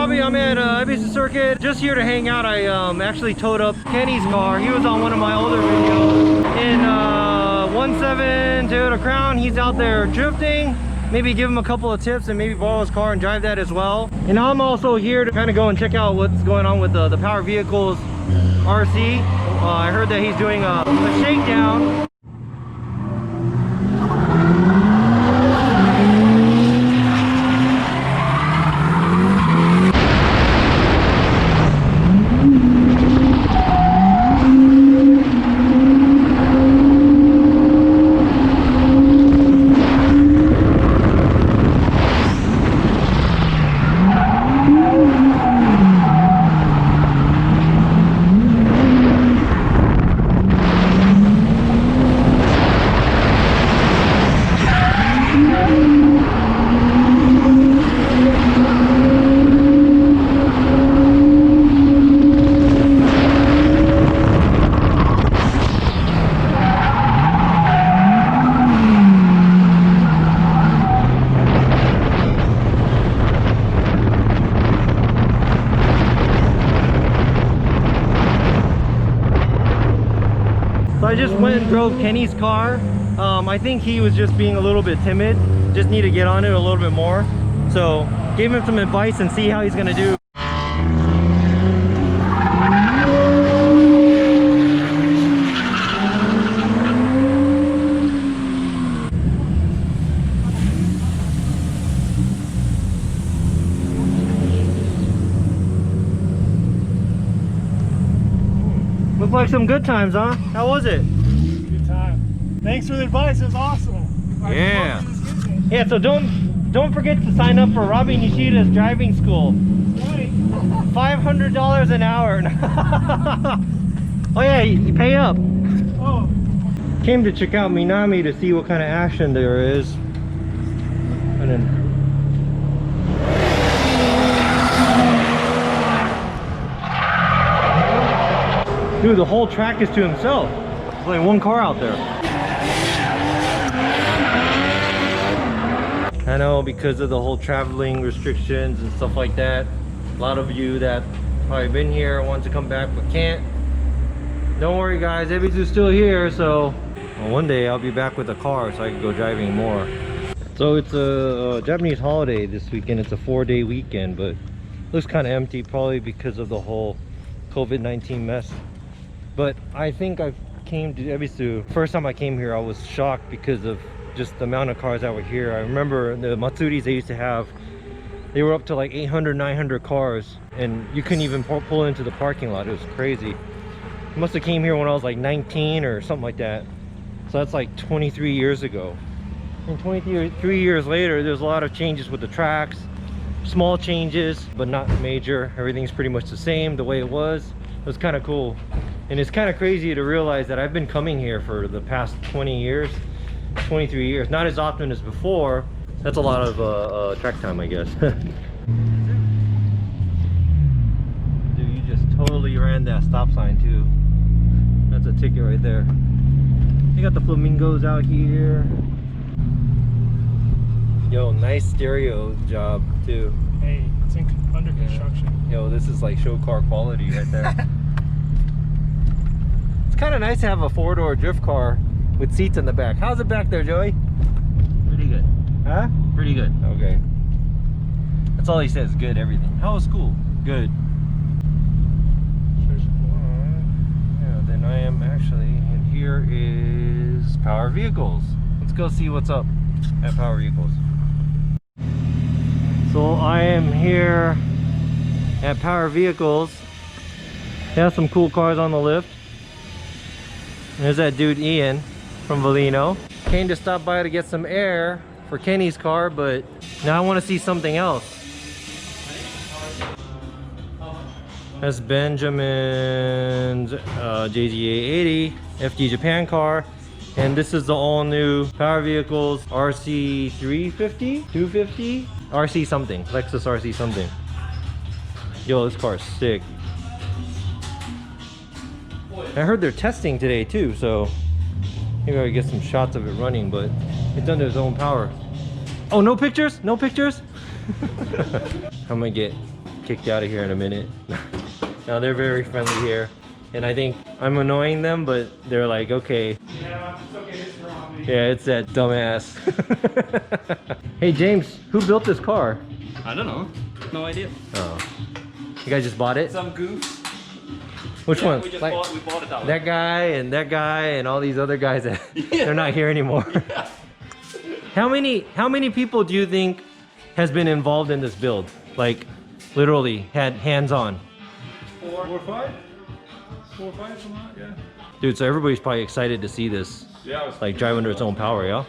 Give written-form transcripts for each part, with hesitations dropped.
Robbie. I'm at Ebisu Circuit. Just here to hang out. I actually towed up Kenny's car. He was on one of my older videos. In 17 Toyota Crown. He's out there drifting. Maybe give him a couple of tips and maybe borrow his car and drive that as well. And I'm also here to kind of go and check out what's going on with the Power Vehicles RC. I heard that he's doing a shakedown. I just went and drove Kenny's car. I think he was just being a little bit timid. Just need to get on it a little bit more. So gave him some advice and see how he's gonna do. Looked like some good times, huh? How was it? Good time. Thanks for the advice. It was awesome. Yeah. Yeah. So don't forget to sign up for Robbie Nishida's driving school. Right. $500 an hour. Oh yeah, you pay up. Oh. Came to check out Minami to see what kind of action there is. And then. Dude, the whole track is to himself. There's like one car out there. I know, because of the whole traveling restrictions and stuff like that, a lot of you that probably been here want to come back but can't. Don't worry guys, Ebisu's still here, so one day I'll be back with a car so I can go driving more. So it's a Japanese holiday this weekend. It's a 4-day weekend, but looks kind of empty, probably because of the whole COVID-19 mess. But I think I came to Ebisu. First time I came here, I was shocked because of just the amount of cars that were here. I remember the Matsuris they used to have, they were up to like 800, 900 cars, and you couldn't even pull into the parking lot. It was crazy. I must have came here when I was like 19 or something like that. So that's like 23 years ago. And 23 years later, there's a lot of changes with the tracks. Small changes, but not major. Everything's pretty much the same the way it was. It was kind of cool. And it's kind of crazy to realize that I've been coming here for the past 20 years, 23 years. Not as often as before. That's a lot of track time, I guess. Dude, you just totally ran that stop sign too. That's a ticket right there. You got the flamingos out here. Yo, nice stereo job too. Hey, it's under construction. Yo, this is like show car quality right there. It's kind of nice to have a 4-door drift car with seats in the back. How's it back there, Joey? Pretty good. Huh? Pretty good. Okay. That's all he says. Good, everything. How was school? Good. Yeah, then I am actually, and here is Power Vehicles. Let's go see what's up at Power Vehicles. So I am here at Power Vehicles. They have some cool cars on the lift. There's that dude Ian from Valino. Came to stop by to get some air for Kenny's car, but now I want to see something else. That's Benjamin's JGA80 FD Japan car. And this is the all new Power Vehicles RC 350, 250, RC something, Lexus RC something. Yo, this car is sick. I heard they're testing today too, so maybe I get some shots of it running, but it's under its own power. Oh, no pictures? No pictures? I'm gonna get kicked out of here in a minute. Now they're very friendly here, and I think I'm annoying them, but they're like, okay. Yeah, it's okay. It's wrong. Yeah, it's that dumbass. Hey James, who built this car? I don't know. No idea. Oh, you guys just bought it? Some goose. Which one? We just Like, bought it that way. that guy and all these other guys that they're not here anymore. Yeah. How many people do you think has been involved in this build? Like literally had hands on. 4 or 5? 4 or 5, something like that, yeah. Dude, so everybody's probably excited to see this. Yeah, it's Like drive under its own power, yeah?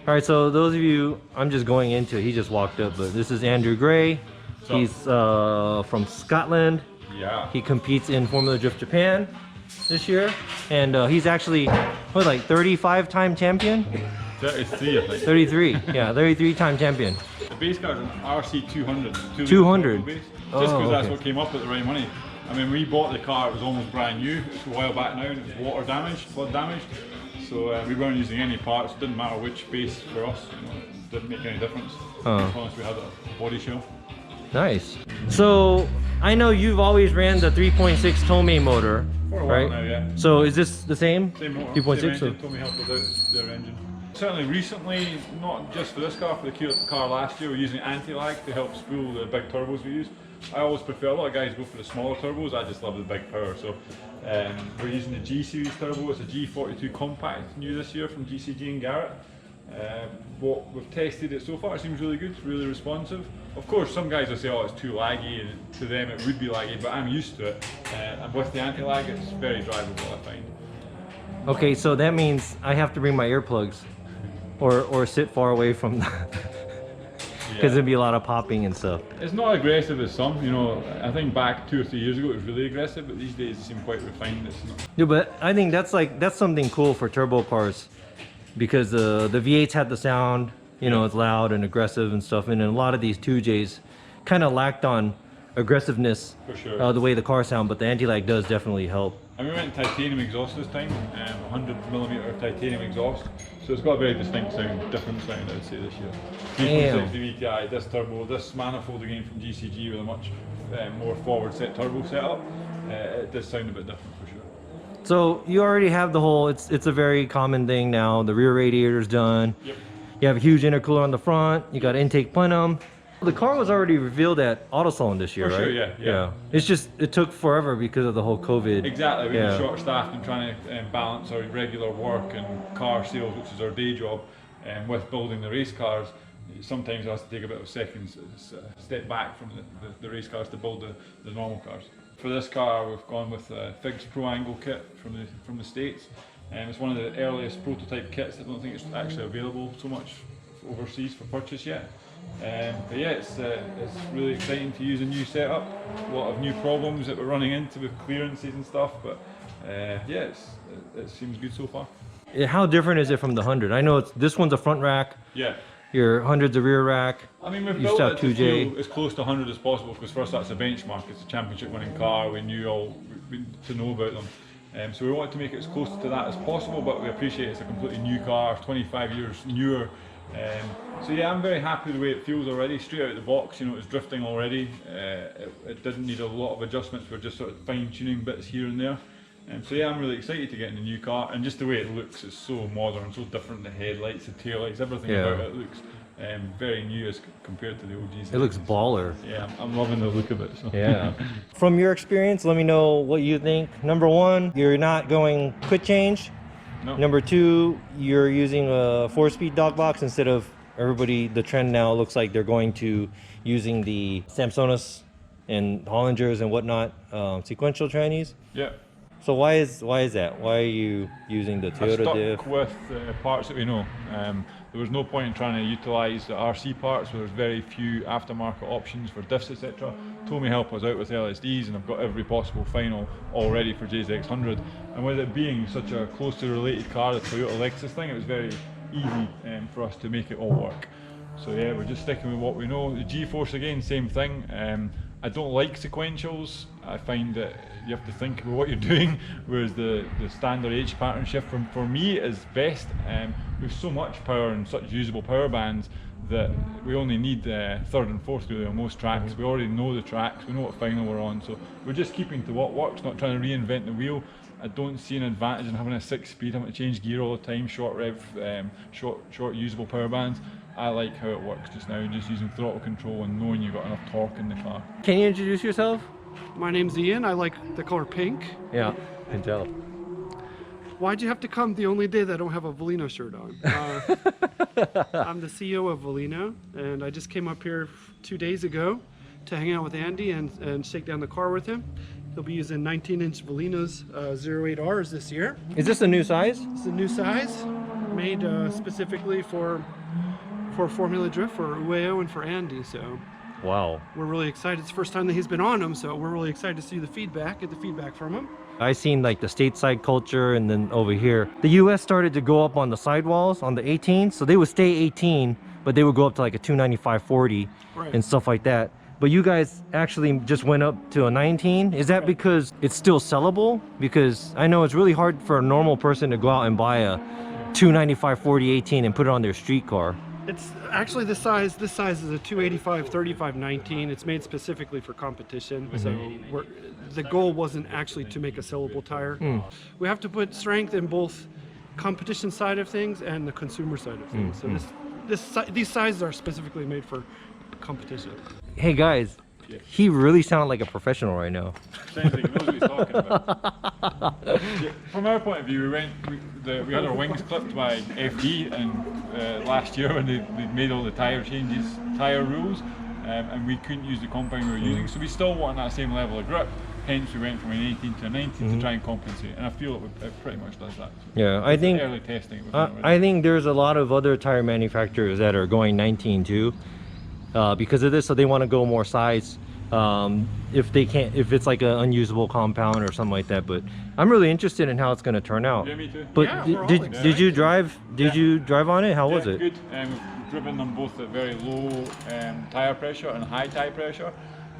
All right, so those of you, I'm just going into it. He just walked up, but this is Andrew Gray. He's from Scotland. Yeah. He competes in Formula Drift Japan this year, and he's actually what, like 35-time champion? 33, I think. 33, yeah, 33-time champion. The base car is an RC200. 200. Base, just Oh, because that's okay. what came up at the right money. I mean, we bought the car, it was almost brand new. It's a while back now, and it was water damaged, flood damaged. So we weren't using any parts. It didn't matter which base for us. You know, it didn't make any difference. As long as we had a body shell. Nice. So I know you've always ran the 3.6 Tomei motor, For a while right? now, yeah. So is this the same? Same motor, 3.6. same So engine. Tommy helped us out their engine. Certainly recently, not just for this car, for the car last year, we're using anti-lag to help spool the big turbos we use. I always prefer, a lot of guys go for the smaller turbos, I just love the big power. So we're using the G series turbo, it's a G42 compact, new this year from GCG and Garrett. What we've tested it so far, it seems really good, really responsive. Of course, some guys will say, oh, it's too laggy, and to them it would be laggy, but I'm used to it. And with the anti-lag, it's very drivable, I find. okay, so that means I have to bring my earplugs, or sit far away from because there'd be a lot of popping and stuff. It's not aggressive as some, you know. I think back 2 or 3 years ago it was really aggressive, but these days it seems quite refined. It's not. Yeah, but I think that's something cool for turbo cars, because the V8s had the sound, you know, it's loud and aggressive and stuff, and then a lot of these 2Js kind of lacked on aggressiveness, For sure. the way the car sound, but the anti-lag does definitely help. And we went titanium exhaust this time, 100mm titanium exhaust, so it's got a very distinct sound, different sound I'd say this year. 3.6 VTI, this turbo, this manifold again from GCG with a much more forward set turbo setup, it does sound a bit different for sure. So you already have the whole, it's a very common thing now, the rear radiator's done. Yep. You have a huge intercooler on the front, you got intake plenum. The car was already revealed at AutoSalon this year, For right? sure, yeah. It's just, it took forever because of the whole COVID. Exactly, we Yeah. were short staffed and trying to balance our regular work and car sales, which is our day job, and with building the race cars, sometimes it has to take a bit of a second step back from the race cars to build the normal cars. For this car, we've gone with a Figs Pro Angle kit from the States, and it's one of the earliest prototype kits. I don't think it's actually available so much overseas for purchase yet. But yeah, it's really exciting to use a new setup. A lot of new problems that we're running into with clearances and stuff, but yeah, it seems good so far. How different is it from the 100? I know this one's a front rack, Yeah. your 100's a rear rack. I mean, we've You built still it have to 2J. feel as close to 100 as possible, because for us that's a benchmark. It's a championship winning car. We knew to know about them. So we wanted to make it as close to that as possible, but we appreciate it's a completely new car, 25 years newer. So yeah, I'm very happy with the way it feels already, straight out of the box. You know, it's drifting already. It didn't need a lot of adjustments. We're just sort of fine-tuning bits here and there. So yeah, I'm really excited to get in the new car, and just the way it looks is so modern, so different. The headlights, the taillights, everything about it looks very new as compared to the OGs. It looks baller. Yeah, I'm loving the look of it. So. Yeah. From your experience, let me know what you think. Number one, you're not going quick change. No. Number two, you're using a 4-speed dog box instead of the trend now looks like they're going to using the Samsonas and Hollingers and whatnot, sequential trannies. Yeah. So why is that? Why are you using the I Toyota stuck diff? with parts that we know. There was no point in trying to utilise the RC parts, where there's very few aftermarket options for diffs, etc. Tomy helped us out with LSDs, and I've got every possible final all ready for JZX100. And with it being such a closely related car, the Toyota Lexus thing, it was very easy for us to make it all work. So yeah, we're just sticking with what we know. The G-Force again, same thing. I don't like sequentials. I find that you have to think about what you're doing, whereas the standard H pattern shift for me is best. we've so much power and such usable power bands that we only need third and fourth really on most tracks. We already know the tracks, we know what final we're on, so we're just keeping to what works, not trying to reinvent the wheel. I don't see an advantage in having a 6-speed, having to change gear all the time, short rev, short usable power bands. I like how it works just now, just using throttle control and knowing you've got enough torque in the car. Can you introduce yourself? My name's Ian. I like the color pink. Yeah, I can tell. Why'd you have to come the only day that I don't have a Volino shirt on? I'm the CEO of Volino, and I just came up here 2 days ago to hang out with Andy and shake down the car with him. He'll be using 19-inch Volinos 08Rs this year. Is this a new size? It's a new size, made specifically for Formula Drift, for Ueo and for Andy. So Wow. we're really excited. It's the first time that he's been on them, so we're really excited to see the feedback, get the feedback from him. I seen like the stateside culture, and then over here the US started to go up on the sidewalls on the 18, so they would stay 18 but they would go up to like a 295/40 and stuff like that. But you guys actually just went up to a 19. Is that because it's still sellable? Because I know it's really hard for a normal person to go out and buy a 295/40 18 and put it on their street car. It's actually this size is a 285/35/19. It's made specifically for competition. So the goal wasn't actually to make a sellable tire. We have to put strength in both competition side of things and the consumer side of things. So these sizes are specifically made for competition. Hey guys, he really sounded like a professional right now. Sounds like he knows what he's talking about. Yeah, from our point of view, we had our wings clipped by FD and last year when they made all the tyre changes, tyre rules, and we couldn't use the compound we were using, so we still want that same level of grip. Hence we went from an 18 to a 19 to try and compensate, and I feel it pretty much does that. So Yeah, I think early testing. I think there's a lot of other tire manufacturers that are going 19 too, because of this. So they want to go more size, if it's like an unusable compound or something like that. But I'm really interested in how it's going to turn out. Yeah, me too. But Yeah, did you drive? Did you drive on it? How was it? Good. We've driven them both at very low tyre pressure and high tyre pressure.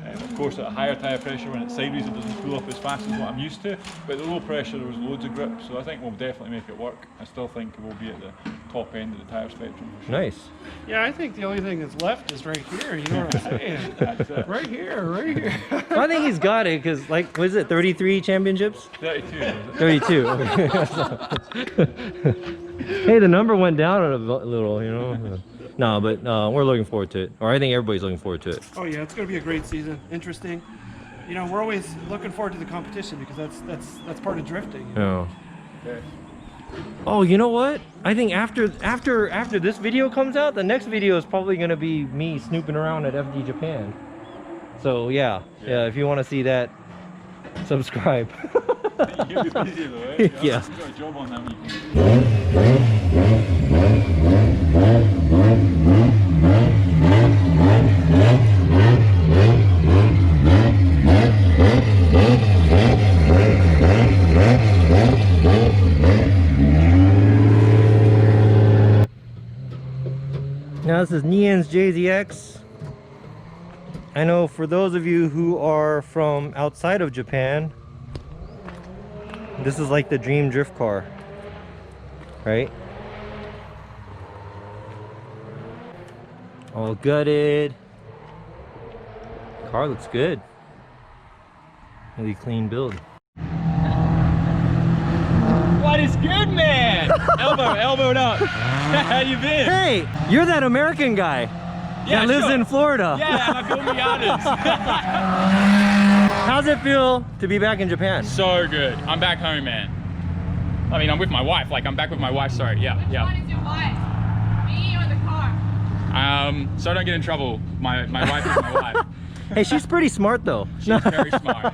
Of course, at a higher tyre pressure, when it's sideways, it doesn't pull up as fast as what I'm used to. But at low pressure, there was loads of grip, so I think we'll definitely make it work. I still think we'll be at the top end of the tyre spectrum. For sure. Nice. Yeah, I think the only thing that's left is right here. You know what I'm saying? That's it. Right here, right here. I think he's got it because, like, what is it? 33 championships? 32. Is it? 32. Hey, the number went down a little, you know. No, but we're looking forward to it, or I think everybody's looking forward to it. Oh yeah, it's going to be a great season. Interesting. You know, we're always looking forward to the competition because that's part of drifting. You know? Yeah. Okay. Oh, you know what? I think after this video comes out, the next video is probably going to be me snooping around at FD Japan. So yeah, if you want to see that, subscribe. You'll be busy though, eh? Yeah. You've got a job on that weekend. Now this is Nian's JZX. I know for those of you who are from outside of Japan, this is like the dream drift car, right? All gutted. Car looks good. Really clean build. What is good, man? Elbowed up. How you been? Hey, you're that American guy that lives in Florida. Yeah, I'm a Miatas. How's it feel to be back in Japan? So good. I'm back home, man. I mean, I'm with my wife. Like, I'm back with my wife. Sorry. Yeah. Which one is your wife? Me or the car? So I don't get in trouble. My wife is my wife. Hey, she's pretty smart though. She's very smart.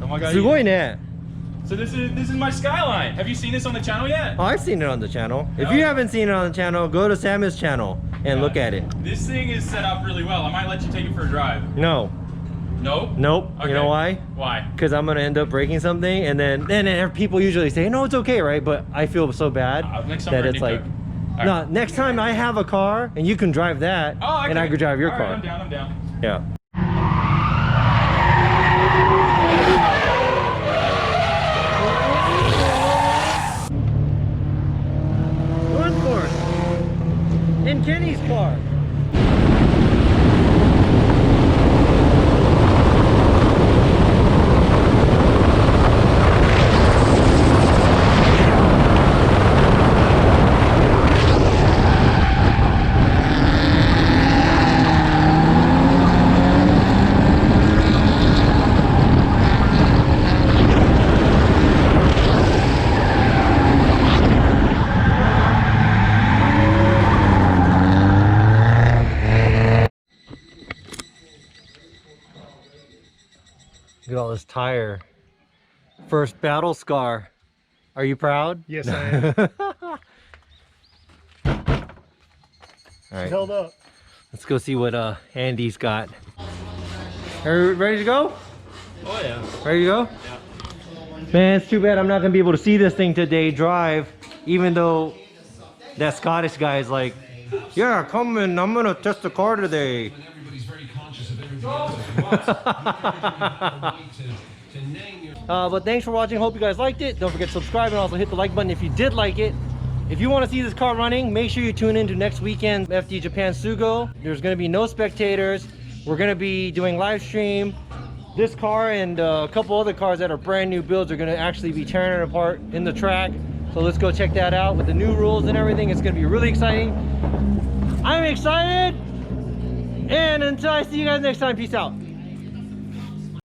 Oh my god. すごいね. So this is my Skyline. Have you seen this on the channel yet? Oh, I've seen it on the channel. If you haven't seen it on the channel, go to Sammit's channel and look at it. This thing is set up really well. I might let you take it for a drive. No. No? Nope. Okay. You know why? Why? Because I'm gonna end up breaking something, and then people usually say, "No, it's okay, right?" But I feel so bad Next time that we're it's gonna like, do it. no. Next time I have a car and you can drive that, Oh, okay. and I could drive your All car. right, I'm down. Yeah. in Kenny's car. Look at all this tire. First battle scar. Are you proud? Yes, I am. All right, Held up. let's go see what Andy's got. Are you ready to go? Oh yeah. Ready to go? Yeah. Man, it's too bad I'm not gonna be able to see this thing today drive, even though that Scottish guy is like, yeah, come in, I'm gonna test the car today. Everybody's very conscious of everybody else. But thanks for watching. Hope you guys liked it. Don't forget to subscribe and also hit the like button if you did like it. If you want to see this car running, make sure you tune in to next weekend's FD Japan Sugo. There's going to be no spectators. We're going to be doing live stream. This car and a couple other cars that are brand new builds are going to actually be tearing it apart in the track. So let's go check that out with the new rules and everything. It's going to be really exciting. I'm excited. And until I see you guys next time, peace out.